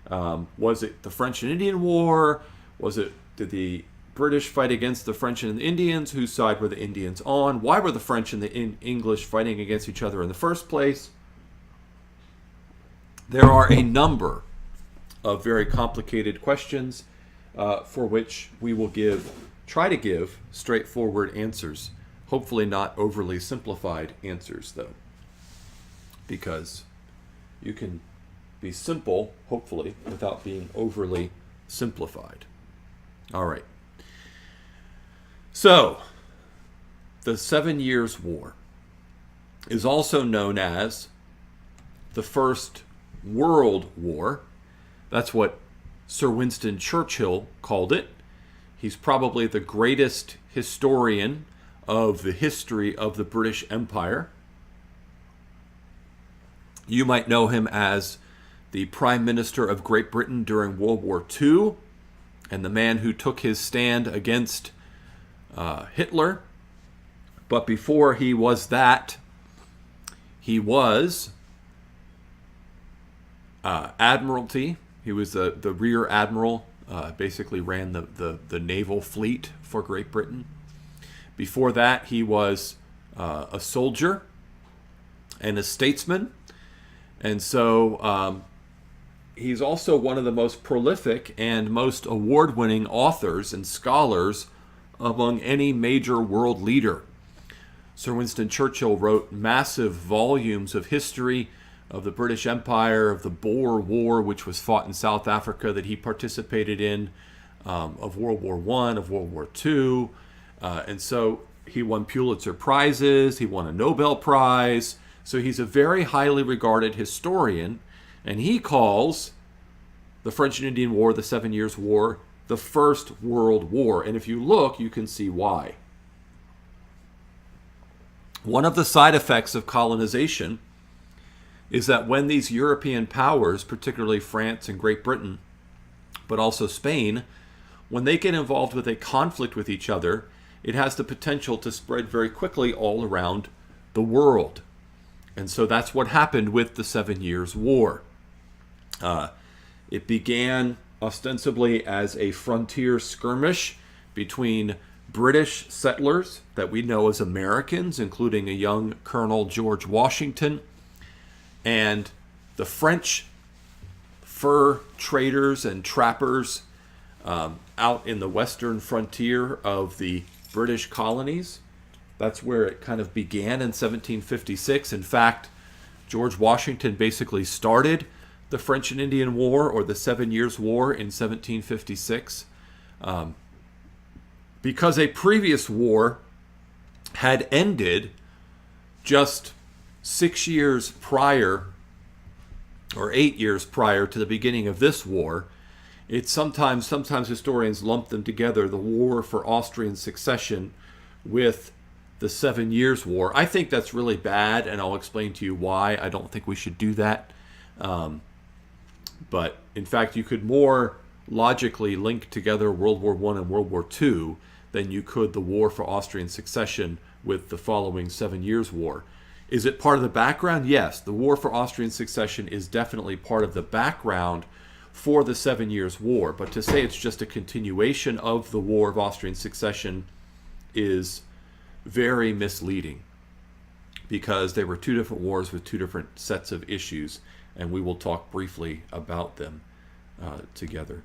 Was it the French and Indian War? Did the British fight against the French and the Indians? Whose side were the Indians on? Why were the French and the English fighting against each other in the first place? There are a number of very complicated questions for which we will try to give straightforward answers. Hopefully not overly simplified answers, though, because you can be simple, hopefully, without being overly simplified. All right. So, the 7 Years' War is also known as the First World War. That's what Sir Winston Churchill called it. He's probably the greatest historian of the history of the British Empire. You might know him as the Prime Minister of Great Britain during World War II, and the man who took his stand against Hitler. But before he was that, he was Admiralty. He was the Rear Admiral, basically ran the naval fleet for Great Britain. Before that, he was a soldier and a statesman. And so he's also one of the most prolific and most award-winning authors and scholars among any major world leader. Sir Winston Churchill wrote massive volumes of history of the British Empire, of the Boer War, which was fought in South Africa that he participated in, of World War I, of World War II. And so he won Pulitzer Prizes, he won a Nobel Prize. So he's a very highly regarded historian, and he calls the French and Indian War, the 7 Years' War, the First World War. And if you look, you can see why. One of the side effects of colonization is that when these European powers, particularly France and Great Britain, but also Spain, when they get involved with a conflict with each other, it has the potential to spread very quickly all around the world. And so that's what happened with the 7 Years' War. It began ostensibly as a frontier skirmish between British settlers that we know as Americans, including a young Colonel George Washington, and the French fur traders and trappers out in the western frontier of the British colonies. That's where it kind of began in 1756. In fact, George Washington basically started the French and Indian War, or the 7 Years' War, in 1756, because a previous war had ended just 6 years prior, or 8 years prior to the beginning of this war. It's sometimes historians lump them together, the War for Austrian Succession with the 7 Years' War. I think that's really bad, and I'll explain to you why. I don't think we should do that. But in fact, you could more logically link together World War I and World War II than you could the War for Austrian Succession with the following 7 Years' War. Is it part of the background? Yes, the War for Austrian Succession is definitely part of the background for the 7 Years' War. But to say it's just a continuation of the War of Austrian Succession is very misleading, because they were two different wars with two different sets of issues, and we will talk briefly about them together.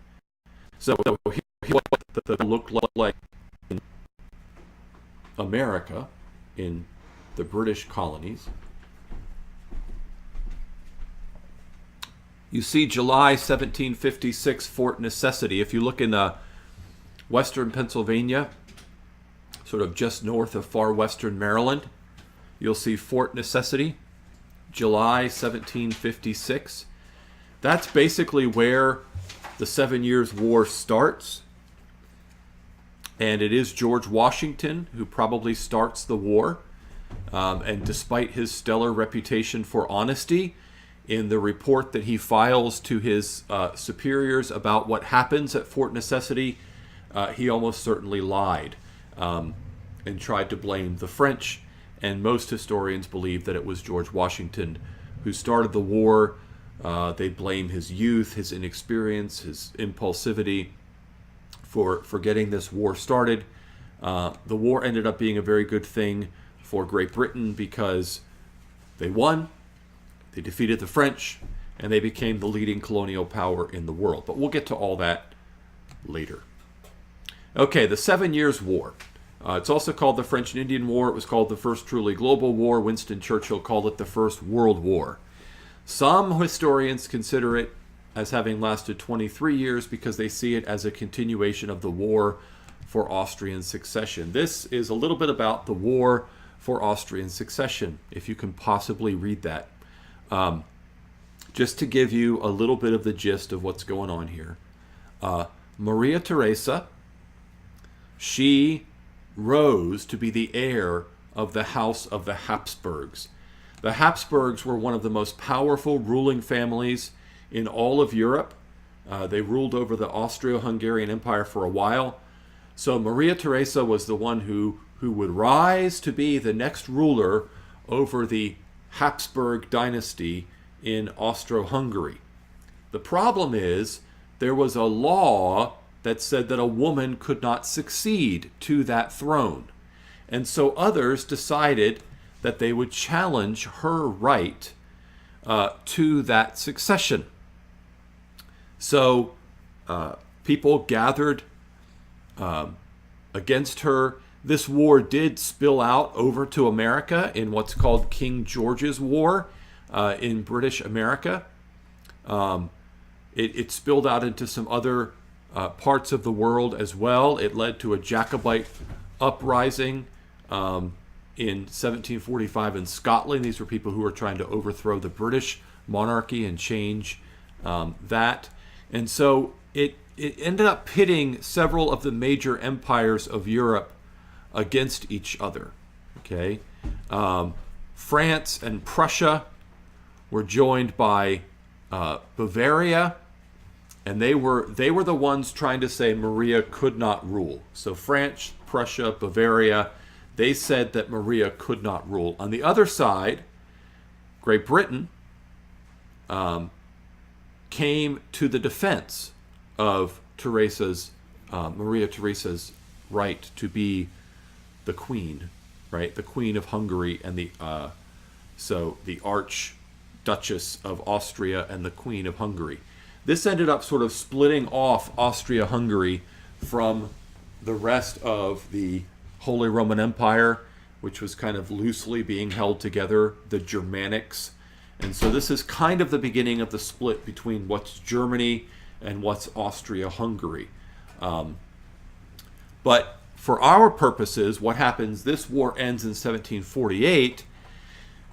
So here's what the looked like in America, in the British colonies. You see July 1756, Fort Necessity. If you look in western Pennsylvania, sort of just north of far western Maryland, you'll see Fort Necessity, July 1756. That's basically where the 7 Years' War starts. And it is George Washington who probably starts the war. And despite his stellar reputation for honesty, in the report that he files to his superiors about what happens at Fort Necessity, he almost certainly lied and tried to blame the French. And most historians believe that it was George Washington who started the war, They blame his youth, his inexperience, his impulsivity for getting this war started. The war ended up being a very good thing for Great Britain because they won, they defeated the French, and they became the leading colonial power in the world. But we'll get to all that later. Okay, the 7 Years' War. It's also called the French and Indian War. It was called the First Truly Global War. Winston Churchill called it the First World War. Some historians consider it as having lasted 23 years because they see it as a continuation of the War for Austrian Succession. This is a little bit about the War for Austrian Succession, if you can possibly read that. Just to give you a little bit of the gist of what's going on here. Maria Theresa, she rose to be the heir of the House of the Habsburgs. The Habsburgs were one of the most powerful ruling families in all of Europe. They ruled over the Austro-Hungarian Empire for a while. So Maria Theresa was the one who would rise to be the next ruler over the Habsburg dynasty in Austro-Hungary. The problem is there was a law that said that a woman could not succeed to that throne. And so others decided that they would challenge her right to that succession. So people gathered against her. This war did spill out over to America in what's called King George's War in British America. It spilled out into some other parts of the world as well. It led to a Jacobite uprising in 1745 in Scotland. These were people who were trying to overthrow the British monarchy and change that. And so it ended up pitting several of the major empires of Europe against each other. Okay, France and Prussia were joined by Bavaria, and they were the ones trying to say Maria could not rule. So France, Prussia, Bavaria, they said that Maria could not rule. On the other side, Great Britain came to the defense of Maria Theresa's right to be the queen, right? The Queen of Hungary and the Archduchess of Austria and the Queen of Hungary. This ended up sort of splitting off Austria-Hungary from the rest of the Holy Roman Empire, which was kind of loosely being held together, the Germanics. And so this is kind of the beginning of the split between what's Germany and what's Austria-Hungary. But for our purposes, what happens, this war ends in 1748,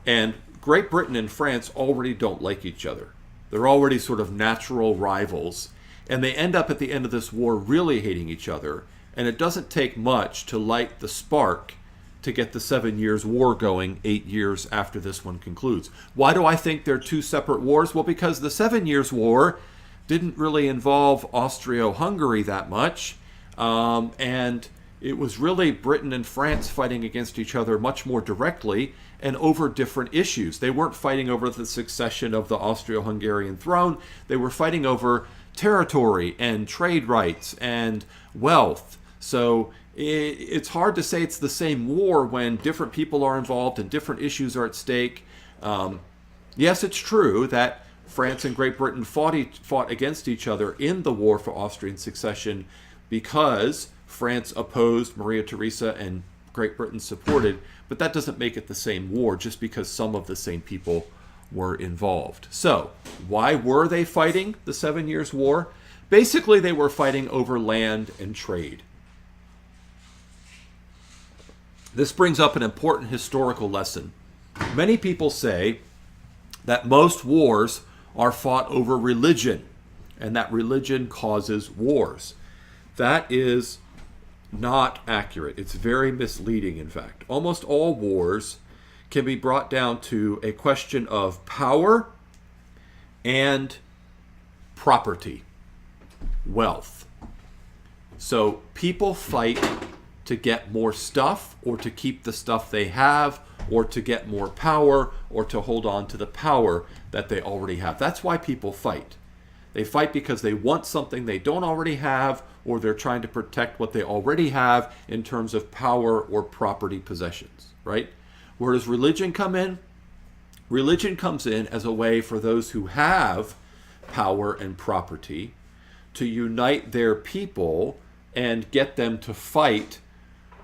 and Great Britain and France already don't like each other. They're already sort of natural rivals, and they end up at the end of this war really hating each other, and it doesn't take much to light the spark to get the 7 Years' War going 8 years after this one concludes. Why do I think they're two separate wars? Well, because the 7 Years' War didn't really involve Austria-Hungary that much, and it was really Britain and France fighting against each other much more directly and over different issues. They weren't fighting over the succession of the Austro-Hungarian throne. They were fighting over territory and trade rights and wealth. So it's hard to say it's the same war when different people are involved and different issues are at stake. Yes, it's true that France and Great Britain fought against each other in the War for Austrian Succession because France opposed Maria Theresa and Great Britain supported, but that doesn't make it the same war just because some of the same people were involved. So, why were they fighting the 7 Years' War? Basically, they were fighting over land and trade. This brings up an important historical lesson. Many people say that most wars are fought over religion, and that religion causes wars. That is not accurate. It's very misleading, in fact. Almost all wars can be brought down to a question of power and property, wealth. So people fight to get more stuff or to keep the stuff they have or to get more power or to hold on to the power that they already have. That's why people fight. They fight because they want something they don't already have, or they're trying to protect what they already have in terms of power or property possessions, right? Where does religion come in? Religion comes in as a way for those who have power and property to unite their people and get them to fight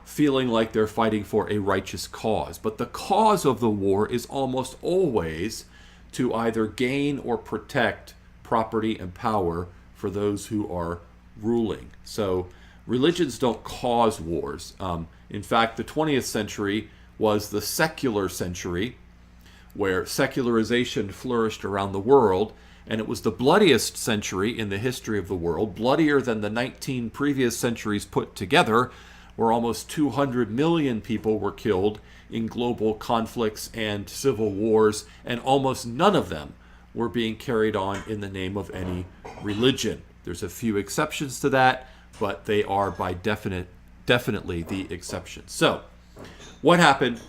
feeling like they're fighting for a righteous cause. But the cause of the war is almost always to either gain or protect property and power for those who are ruling. So religions don't cause wars. In fact, the 20th century was the secular century, where secularization flourished around the world, and it was the bloodiest century in the history of the world, bloodier than the 19 previous centuries put together, where almost 200 million people were killed in global conflicts and civil wars, and almost none of them were being carried on in the name of any religion. There's a few exceptions to that, but they are by definitely the exceptions. So, what happened?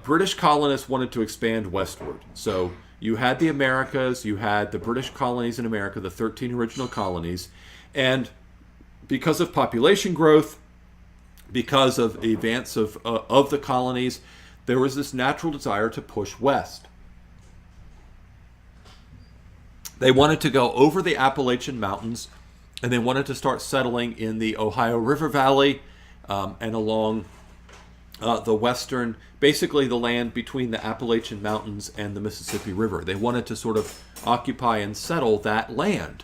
British colonists wanted to expand westward. So you had the Americas, you had the British colonies in America, the 13 original colonies, and because of population growth, because of the advance of the colonies, there was this natural desire to push west. They wanted to go over the Appalachian Mountains, and they wanted to start settling in the Ohio River Valley and along the western, basically the land between the Appalachian Mountains and the Mississippi River. They wanted to sort of occupy and settle that land.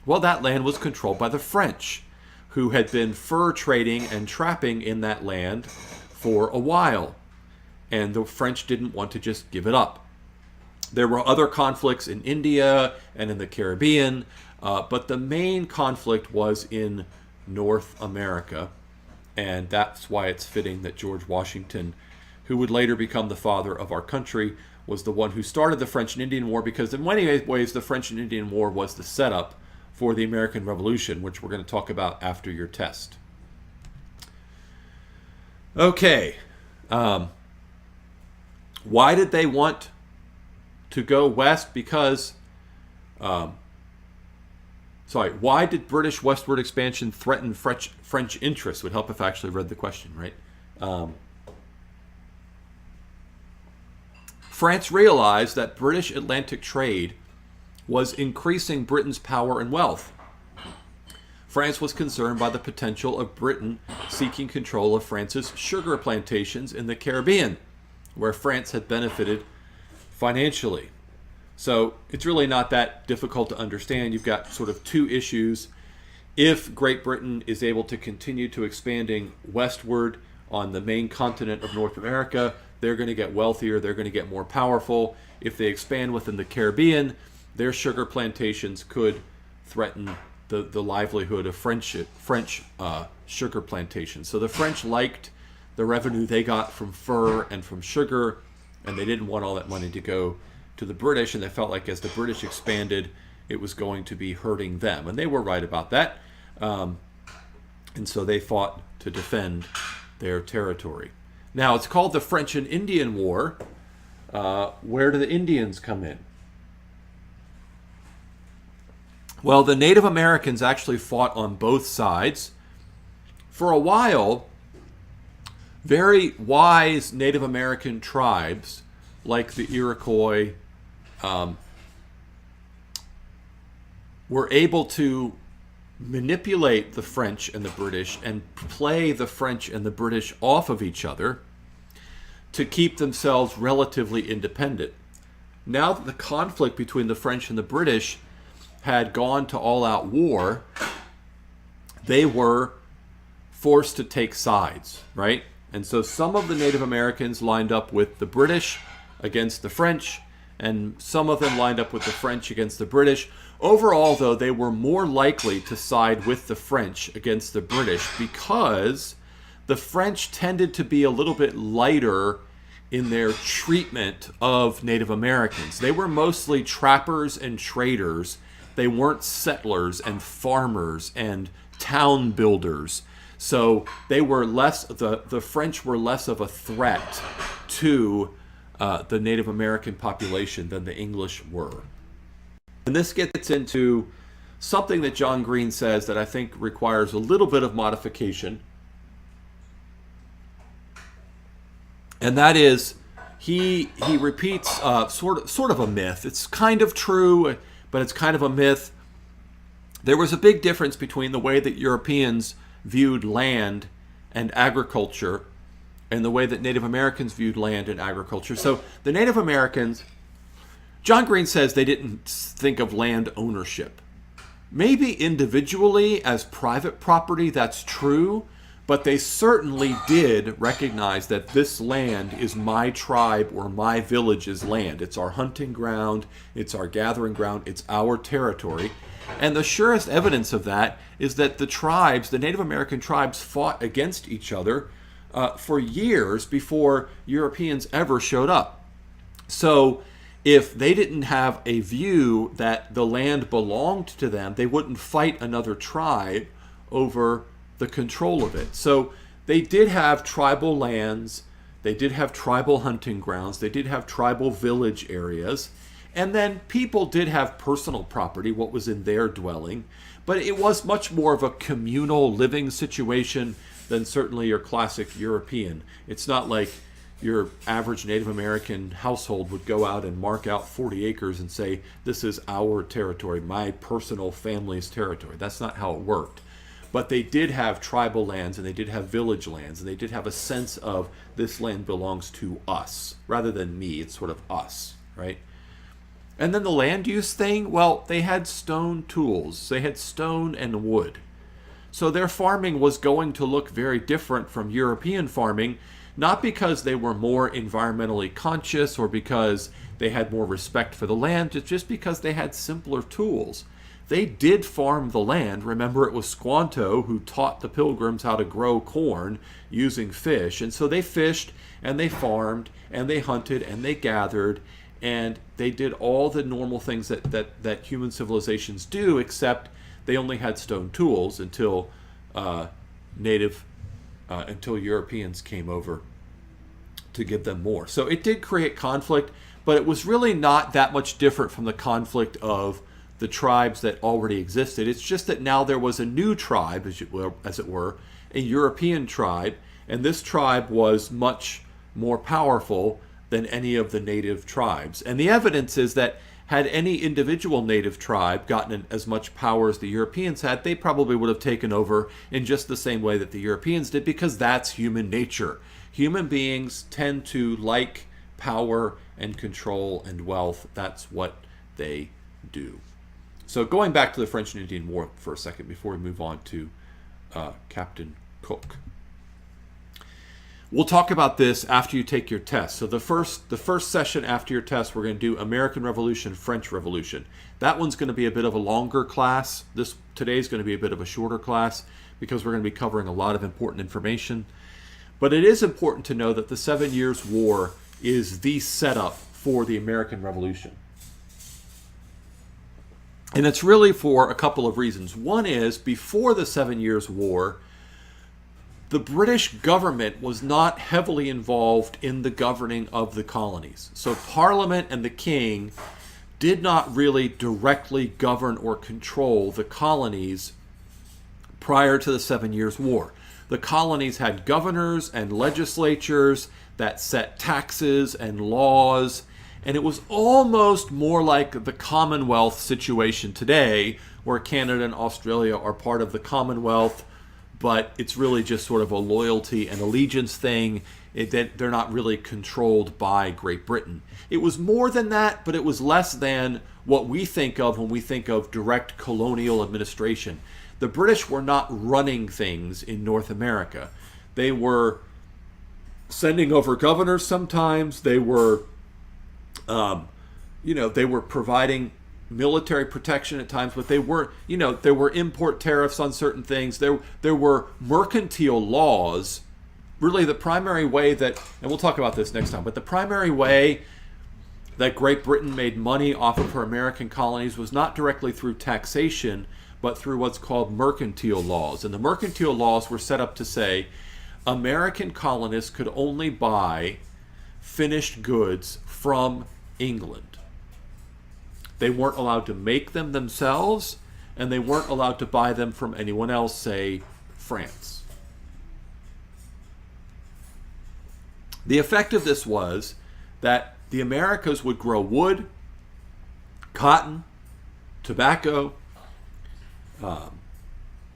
Well, that land was controlled by the French, who had been fur trading and trapping in that land for a while. And the French didn't want to just give it up. There were other conflicts in India and in the Caribbean, but the main conflict was in North America. And that's why it's fitting that George Washington, who would later become the father of our country, was the one who started the French and Indian War, because in many ways the French and Indian War was the setup for the American Revolution, which we're going to talk about after your test. Okay. Why did they want to go west? Because, why did British westward expansion threaten French interests? Would help if I actually read the question, right? France realized that British Atlantic trade was increasing Britain's power and wealth. France was concerned by the potential of Britain seeking control of France's sugar plantations in the Caribbean, where France had benefited financially. So it's really not that difficult to understand. You've got sort of two issues. If Great Britain is able to continue to expanding westward on the main continent of North America, they're going to get wealthier, they're going to get more powerful. If they expand within the Caribbean, their sugar plantations could threaten the livelihood of French sugar plantations. So the French liked the revenue they got from fur and from sugar, and they didn't want all that money to go to the British, and they felt like as the British expanded, it was going to be hurting them. And they were right about that. And so they fought to defend their territory. Now, it's called the French and Indian War. Where do the Indians come in? Well, the Native Americans actually fought on both sides. For a while, very wise Native American tribes, like the Iroquois, were able to manipulate the French and the British and play the French and the British off of each other to keep themselves relatively independent. Now that the conflict between the French and the British had gone to all-out war, they were forced to take sides, right? And so some of the Native Americans lined up with the British against the French, and some of them lined up with the French against the British. Overall, though, they were more likely to side with the French against the British because the French tended to be a little bit lighter in their treatment of Native Americans. They were mostly trappers and traders. They weren't settlers and farmers and town builders. So they were less, the French were less of a threat to the Native American population than the English were. And this gets into something that John Green says that I think requires a little bit of modification. And that is, he repeats sort of a myth. It's kind of true, but it's kind of a myth. There was a big difference between the way that Europeans viewed land and agriculture and the way that Native Americans viewed land and agriculture. So the Native Americans, John Green says they didn't think of land ownership. Maybe individually as private property, that's true, but they certainly did recognize that this land is my tribe or my village's land. It's our hunting ground, it's our gathering ground, it's our territory. And the surest evidence of that is that the tribes, the Native American tribes, fought against each other for years before Europeans ever showed up. So if they didn't have a view that the land belonged to them, they wouldn't fight another tribe over the control of it. So they did have tribal lands, they did have tribal hunting grounds, they did have tribal village areas, and then people did have personal property, what was in their dwelling, but it was much more of a communal living situation than certainly your classic European. It's not like your average Native American household would go out and mark out 40 acres and say, this is our territory, my personal family's territory. That's not how it worked. But they did have tribal lands and they did have village lands and they did have a sense of this land belongs to us rather than me. It's sort of us, right? And then the land use thing, well, they had stone tools. They had stone and wood. So their farming was going to look very different from European farming, not because they were more environmentally conscious or because they had more respect for the land, it's just because they had simpler tools. They did farm the land. Remember, it was Squanto who taught the Pilgrims how to grow corn using fish. And so they fished and they farmed and they hunted and they gathered and they did all the normal things that human civilizations do, except they only had stone tools until until Europeans came over to give them more. So it did create conflict, but it was really not that much different from the conflict of the tribes that already existed. It's just that now there was a new tribe, as it were, a European tribe, and this tribe was much more powerful than any of the native tribes. And the evidence is that had any individual native tribe gotten as much power as the Europeans had, they probably would have taken over in just the same way that the Europeans did, because that's human nature. Human beings tend to like power and control and wealth. That's what they do. So going back to the French and Indian War for a second before we move on to Captain Cook. We'll talk about this after you take your test. So the first session after your test, we're going to do American Revolution, French Revolution. That one's going to be a bit of a longer class. Today's going to be a bit of a shorter class because we're going to be covering a lot of important information. But it is important to know that the 7 Years' War is the setup for the American Revolution. And it's really for a couple of reasons. One is, before the 7 Years' War, the British government was not heavily involved in the governing of the colonies. So Parliament and the King did not really directly govern or control the colonies prior to the 7 Years' War. The colonies had governors and legislatures that set taxes and laws, and it was almost more like the Commonwealth situation today, where Canada and Australia are part of the Commonwealth, but it's really just sort of a loyalty and allegiance thing. They're not really controlled by Great Britain. It was more than that, but it was less than what we think of when we think of direct colonial administration. The British were not running things in North America. They were sending over governors sometimes. They were, they were providing military protection at times, but they weren't, there were import tariffs on certain things. There were mercantile laws. Really the primary way that, and we'll talk about this next time, but the primary way that Great Britain made money off of her American colonies was not directly through taxation, but through what's called mercantile laws. And the mercantile laws were set up to say American colonists could only buy finished goods from England. They weren't allowed to make them themselves, and they weren't allowed to buy them from anyone else, say France. The effect of this was that the Americas would grow wood, cotton, tobacco,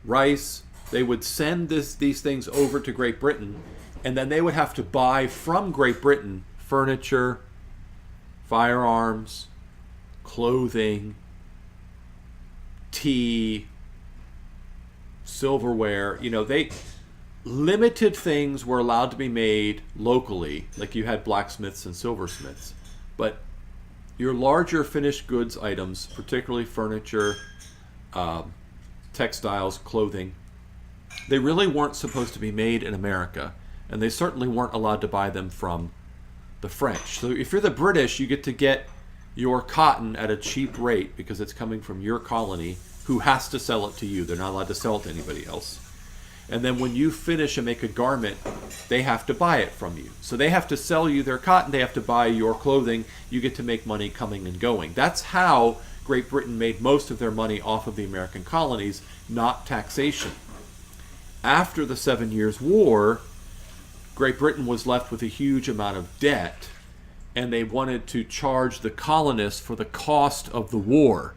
rice. They would send these things over to Great Britain, and then they would have to buy from Great Britain furniture, firearms, clothing, tea, silverware. Limited things were allowed to be made locally, like you had blacksmiths and silversmiths. But your larger finished goods items, particularly furniture, textiles, clothing, they really weren't supposed to be made in America, and they certainly weren't allowed to buy them from the French. So if you're the British, you get your cotton at a cheap rate because it's coming from your colony, who has to sell it to you. They're not allowed to sell it to anybody else. And then when you finish and make a garment, they have to buy it from you. So they have to sell you their cotton, they have to buy your clothing, you get to make money coming and going. That's how Great Britain made most of their money off of the American colonies, not taxation. After the 7 Years' War, Great Britain was left with a huge amount of debt, and they wanted to charge the colonists for the cost of the war.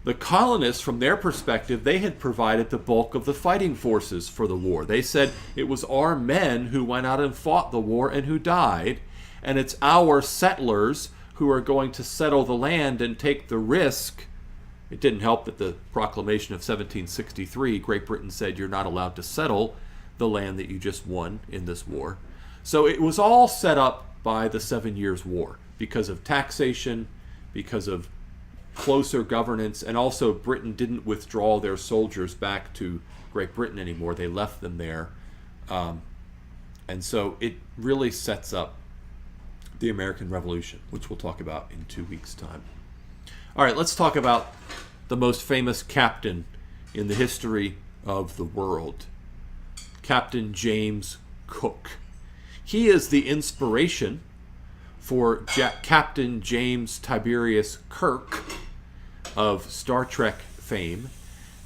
The colonists, from their perspective, they had provided the bulk of the fighting forces for the war. They said it was our men who went out and fought the war and who died, and it's our settlers who are going to settle the land and take the risk. It didn't help that the proclamation of 1763, Great Britain said you're not allowed to settle the land that you just won in this war. So it was all set up by the 7 Years' War because of taxation, because of closer governance, and also Britain didn't withdraw their soldiers back to Great Britain anymore. They left them there. And so it really sets up the American Revolution, which we'll talk about in 2 weeks' time. All right, let's talk about the most famous captain in the history of the world, Captain James Cook. He is the inspiration for Captain James Tiberius Kirk of Star Trek fame,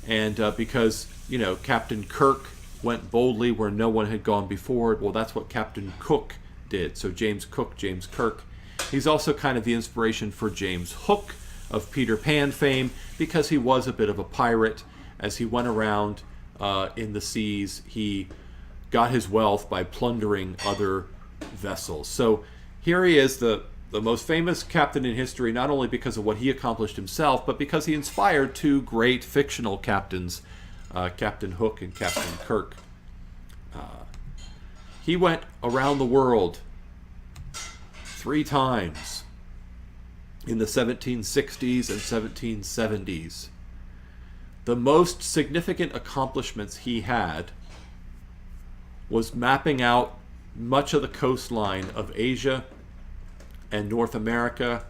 and because Captain Kirk went boldly where no one had gone before, well, that's what Captain Cook did. So James Cook, James Kirk. He's also kind of the inspiration for James Hook of Peter Pan fame, because he was a bit of a pirate. As he went around in the seas, he got his wealth by plundering other vessels. So here he is, the most famous captain in history, not only because of what he accomplished himself, but because he inspired two great fictional captains, Captain Hook and Captain Kirk. He went around the world 3 times in the 1760s and 1770s. The most significant accomplishments he had was mapping out much of the coastline of Asia and North America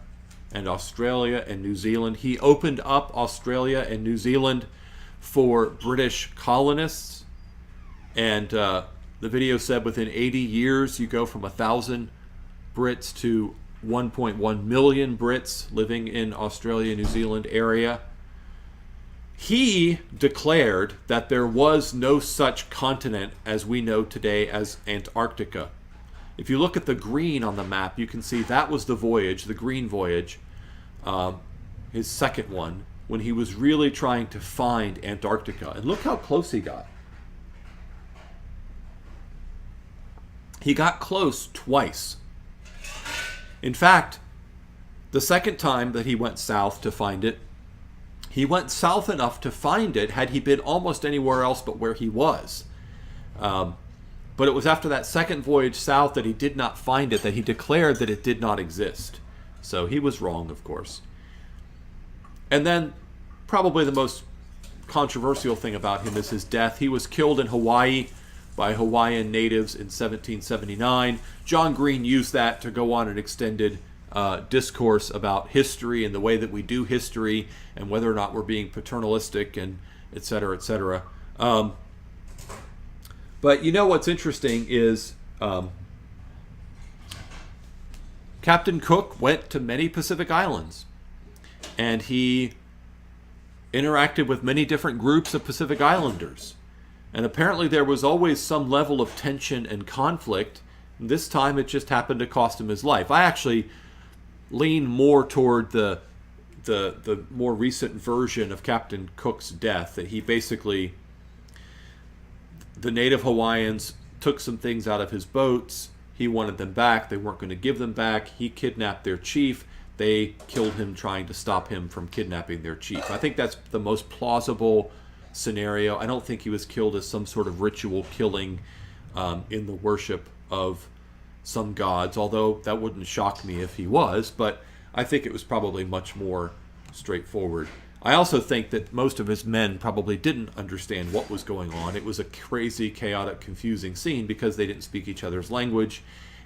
and Australia and New Zealand. He opened up Australia and New Zealand for British colonists, and the video said within 80 years you go from 1,000 Brits to 1.1 million Brits living in Australia, New Zealand area. He declared that there was no such continent as we know today as Antarctica. If you look at the green on the map, you can see that was the voyage, the green voyage, his second one, when he was really trying to find Antarctica. And look how close he got. He got close twice. In fact, the second time that he went south to find it, he went south enough to find it had he been almost anywhere else but where he was. But it was after that second voyage south that he did not find it, that he declared that it did not exist. So he was wrong, of course. And then probably the most controversial thing about him is his death. He was killed in Hawaii by Hawaiian natives in 1779. John Green used that to go on an extended discourse about history and the way that we do history and whether or not we're being paternalistic and et cetera, et cetera. But you know what's interesting is Captain Cook went to many Pacific islands, and he interacted with many different groups of Pacific Islanders. And apparently there was always some level of tension and conflict. This time it just happened to cost him his life. I actually lean more toward the more recent version of Captain Cook's death, that he basically, the native Hawaiians took some things out of his boats. He wanted them back. They weren't going to give them back. He kidnapped their chief. They killed him trying to stop him from kidnapping their chief. I think that's the most plausible scenario. I don't think he was killed as some sort of ritual killing in the worship of some gods, although that wouldn't shock me if he was, but I think it was probably much more straightforward. I also think that most of his men probably didn't understand what was going on. It was a crazy, chaotic, confusing scene because they didn't speak each other's language,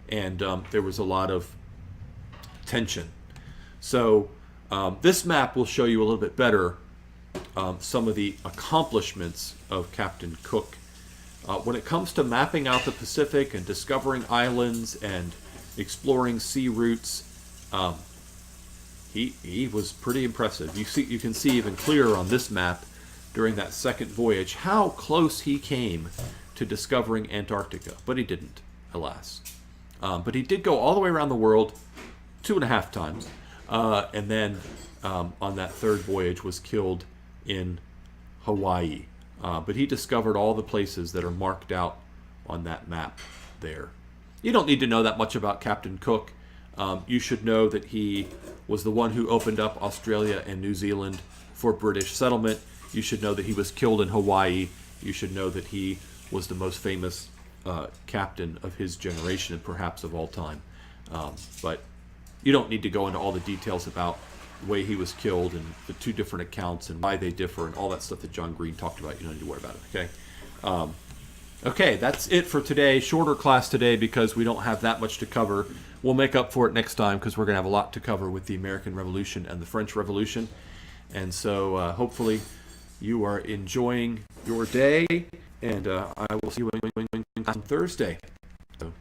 and there was a lot of tension. So this map will show you a little bit better some of the accomplishments of Captain Cook. When it comes to mapping out the Pacific and discovering islands and exploring sea routes, he was pretty impressive. You can see even clearer on this map during that second voyage how close he came to discovering Antarctica, but he didn't, alas. But he did go all the way around the world 2.5 times, and then on that third voyage was killed in Hawaii. But he discovered all the places that are marked out on that map there. You don't need to know that much about Captain Cook. You should know that he was the one who opened up Australia and New Zealand for British settlement. You should know that he was killed in Hawaii. You should know that he was the most famous captain of his generation and perhaps of all time. But you don't need to go into all the details about the way he was killed and the 2 different accounts and why they differ and all that stuff that John Green talked about. You don't need to worry about it, okay? Okay, that's it for today. Shorter class today because we don't have that much to cover. We'll make up for it next time because we're going to have a lot to cover with the American Revolution and the French Revolution. And so hopefully you are enjoying your day, and I will see you on Thursday. So